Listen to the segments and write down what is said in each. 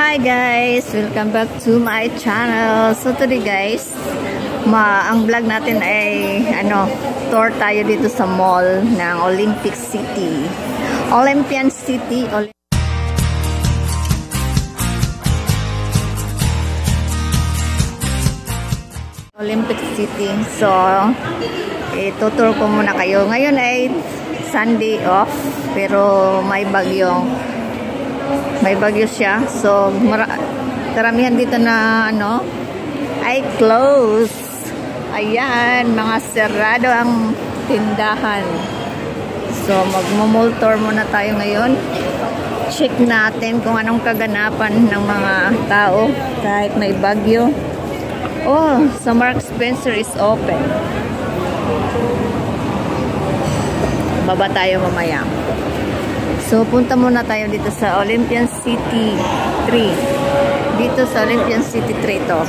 Hi guys! Welcome back to my channel. So today guys, ang vlog natin ay tour tayo dito sa mall ng Olympic City. Olympian City. Olympic City. So, itutur ko muna kayo. Ngayon ay Sunday off, pero may bagyo siya. So, karamihan dito na ay close. Ayan, mga sarado ang tindahan. So, magmo-mall tour muna tayo ngayon. Check natin kung anong kaganapan ng mga tao kahit may bagyo. Oh, sa Marks Spencer is open. Baba tayo mamaya. So, punta muna tayo dito sa Olympian City 3. Dito sa Olympian City 3 to.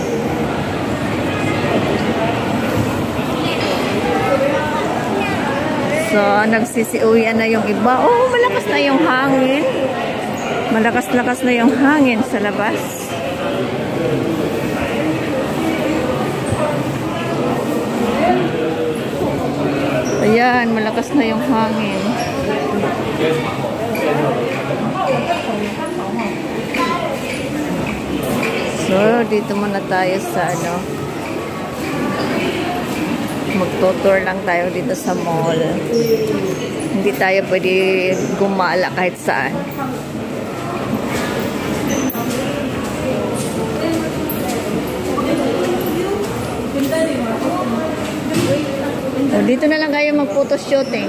So, nagsisiuyan na yung iba. Oh, malakas na yung hangin. Malakas-lakas na yung hangin sa labas. Ayan, malakas na yung hangin. So, dito muna tayo sa magtutour lang tayo dito sa mall. Hindi tayo pwede gumala kahit saan. So, dito na lang kayo mag-photo shooting.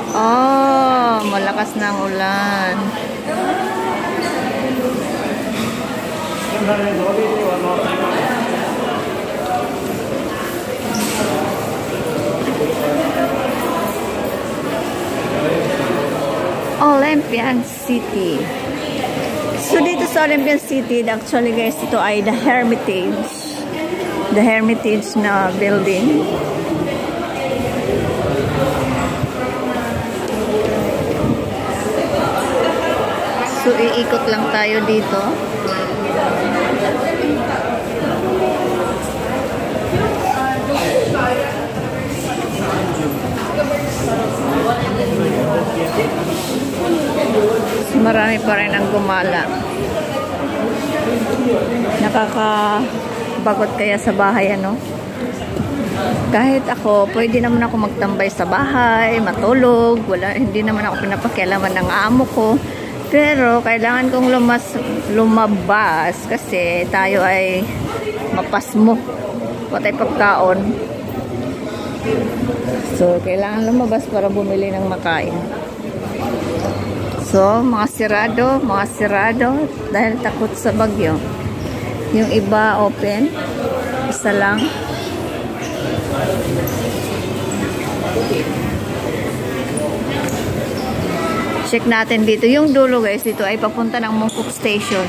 Oh, malakas na ang ulan. Olympian City. So, dito sa Olympian City, actually guys, ito ay the Hermitage. The Hermitage na building. So, iikot lang tayo dito. Marami pa rin ang gumala. Nakakabagot kaya sa bahay, Kahit ako, pwede naman ako magtambay sa bahay, matulog, hindi naman ako pinapakialaman ng amo ko. Pero, kailangan kong lumabas kasi tayo ay mapasmo. Patay pagkaon. So, kailangan lumabas para bumili ng makain. So, mga sirado dahil takot sa bagyo. Yung iba open, isa lang. Check natin dito. Yung dulo guys, dito ay papunta ng Mongkok Station.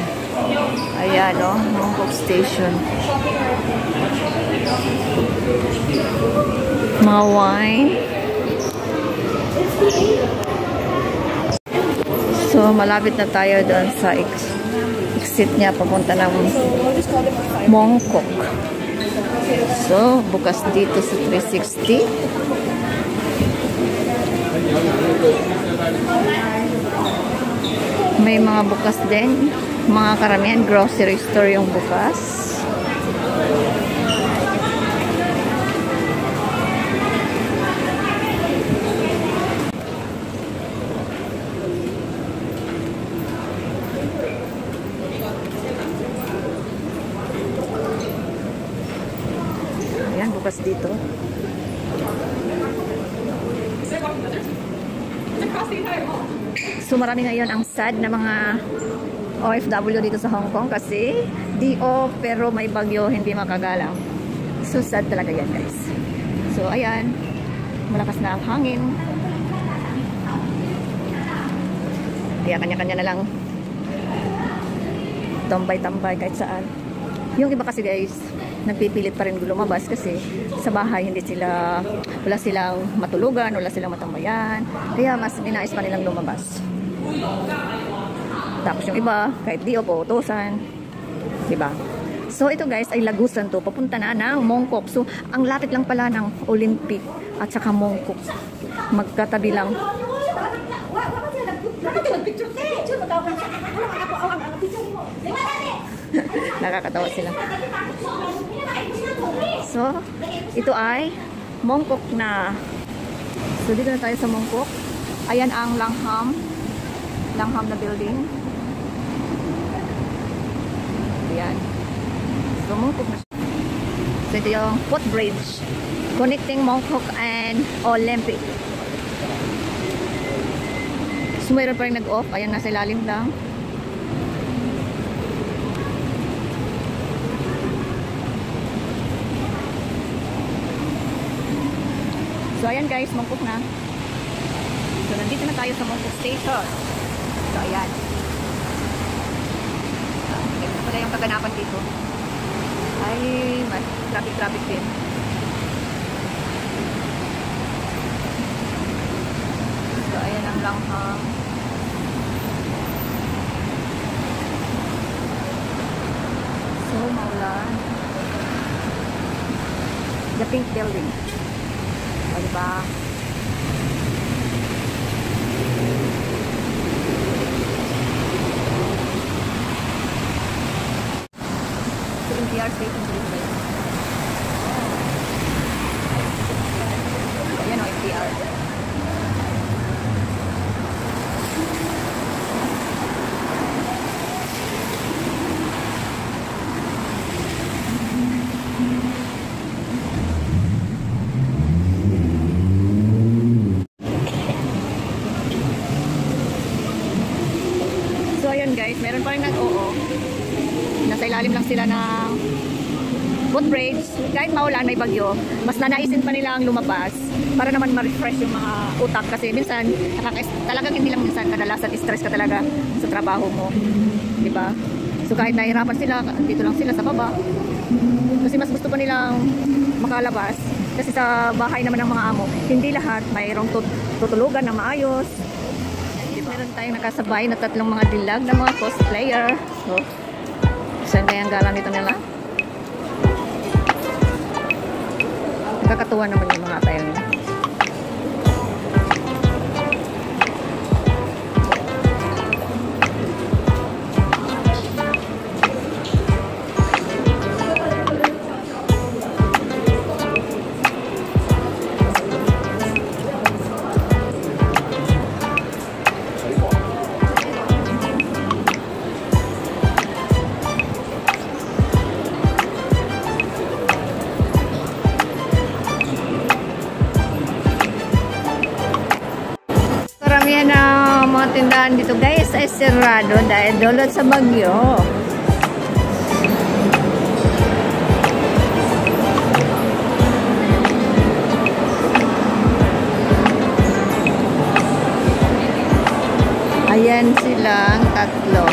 Ayan, Mongkok Station. Mga wine. So, malapit na tayo doon sa exit niya papunta ng Mongkok. So, bukas dito sa 360. May mga bukas din. Mga karamihan, grocery store yung bukas. Ayan, bukas dito. So, marami ngayon ang sad na mga OFW dito sa Hong Kong kasi DO pero may bagyo, hindi makagalang. So, sad talaga yan guys. So, ayan. Malakas na ang hangin. Kaya kanya-kanya na lang tambay-tambay kahit saan. Yung iba kasi guys, nagpipilit pa rin lumabas kasi sa bahay wala silang matulugan, wala silang matambayan. Kaya mas inais pa nilang lumabas. Tapos yung iba, kahit di o pautusan. Diba? So ito guys ay Lagusan to. Papunta na ng Mongkok. So ang lapit lang pala ng Olympic at saka Mongkok. Magkatabi lang. Nakakatawa sila. So ito ay Mongkok na. So dito na tayo sa Mongkok. Ayan ang Langham na building. Ayan. So Mongkok na. So ito yung footbridge connecting Mongkok and Olympic. So mayroon pa rin nag-off. Ayan, nasa ilalim lang. So ayan guys, Mongkok na. So nandito na tayo sa Mongkok Station. So ayan. Ito pala yung kaganapan dito. Ay, mas traffic din. So ayan ang Langham. So maulan. The pink building. O diba? So NTR station dito ba yun? Ayan o, NTR. Guys, meron pa rin nag-oo. Nasa ilalim lang sila ng footbridge. Kahit maulan, may bagyo, mas nanaisin pa nila ang lumabas para naman ma-refresh yung mga utak kasi minsan, talagang hindi lang minsan, kadalasan stress ka talaga sa trabaho mo. Diba? So kahit nahihirapan sila, dito lang sila sa baba. Kasi mas gusto pa nilang makalabas kasi sa bahay naman ng mga amo, hindi lahat mayroong tutulugan na maayos. Meron tayong nakasabay na tatlong mga dilag na mga cosplayer. So, saan kaya ang galang nito nila? Nakakatuwa naman yung mga tayo nila. Karamihan na mga tindahan dito guys ay sarado dahil dulot sa bagyo. Ayan silang tatlo.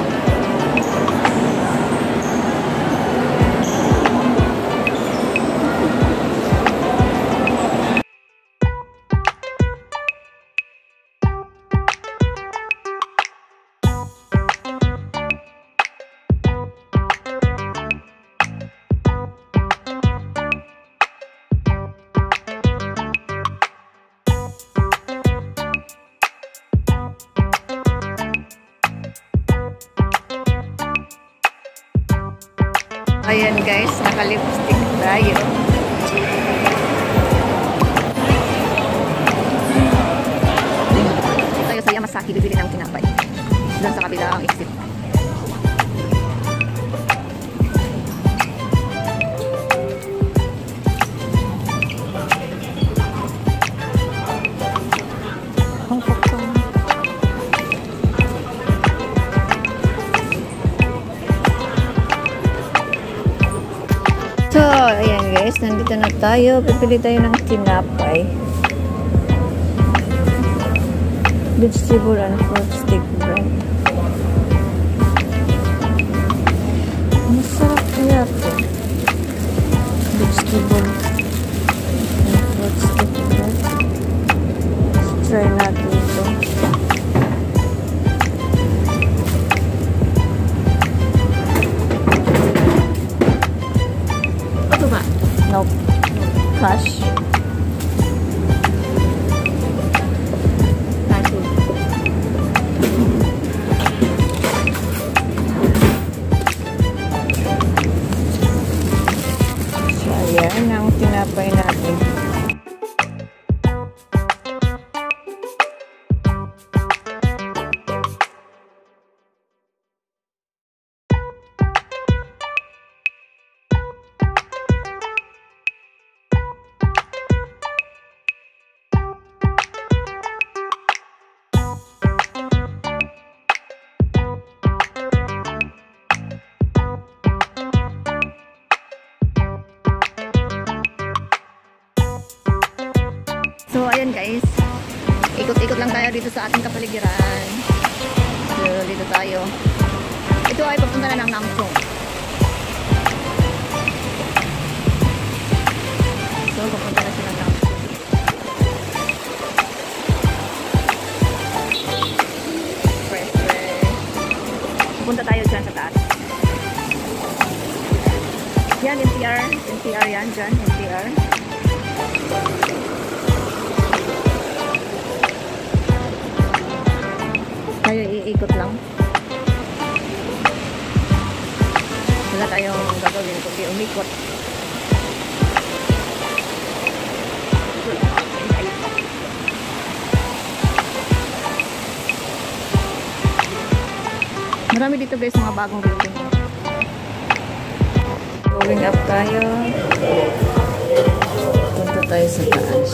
Ayan guys, naka-lipstick tayo. Tayo sa Yamasaki, bibili ng tinapay. Doon sa kabila ang exit. So, ayan guys, nandito na tayo. Pipili tayo ng tinapay. Vegetable and fruit stick bread. Masarap kaya ito. Vegetable and fruit stick bread. Let's try natin ito. cash. So, ayan ang tinapay natin. So, ayan guys. Ikot-ikot lang tayo dito sa ating kapaligiran. So, dito tayo. Ito ay papunta na ng Namchong. So, papunta na sila ng Namchong. Fresh. Punta tayo dyan sa taas. Yan, NTR. NTR yan dyan. NTR. Tayo iikot lang. Wala tayong gagawin kundi umikot. Marami dito guys, mga bagong building. Going up tayo. Punta tayo sa taas.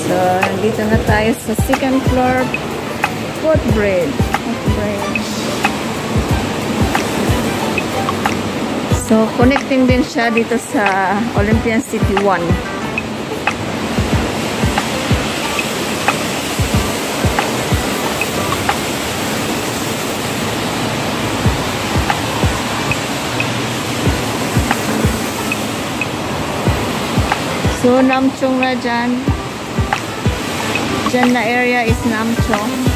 So, nandito na tayo sa second floor footbridge. So, connecting din siya dito sa Olympian City 1. So, Namchong na dyan. Dyan na area is Namchong.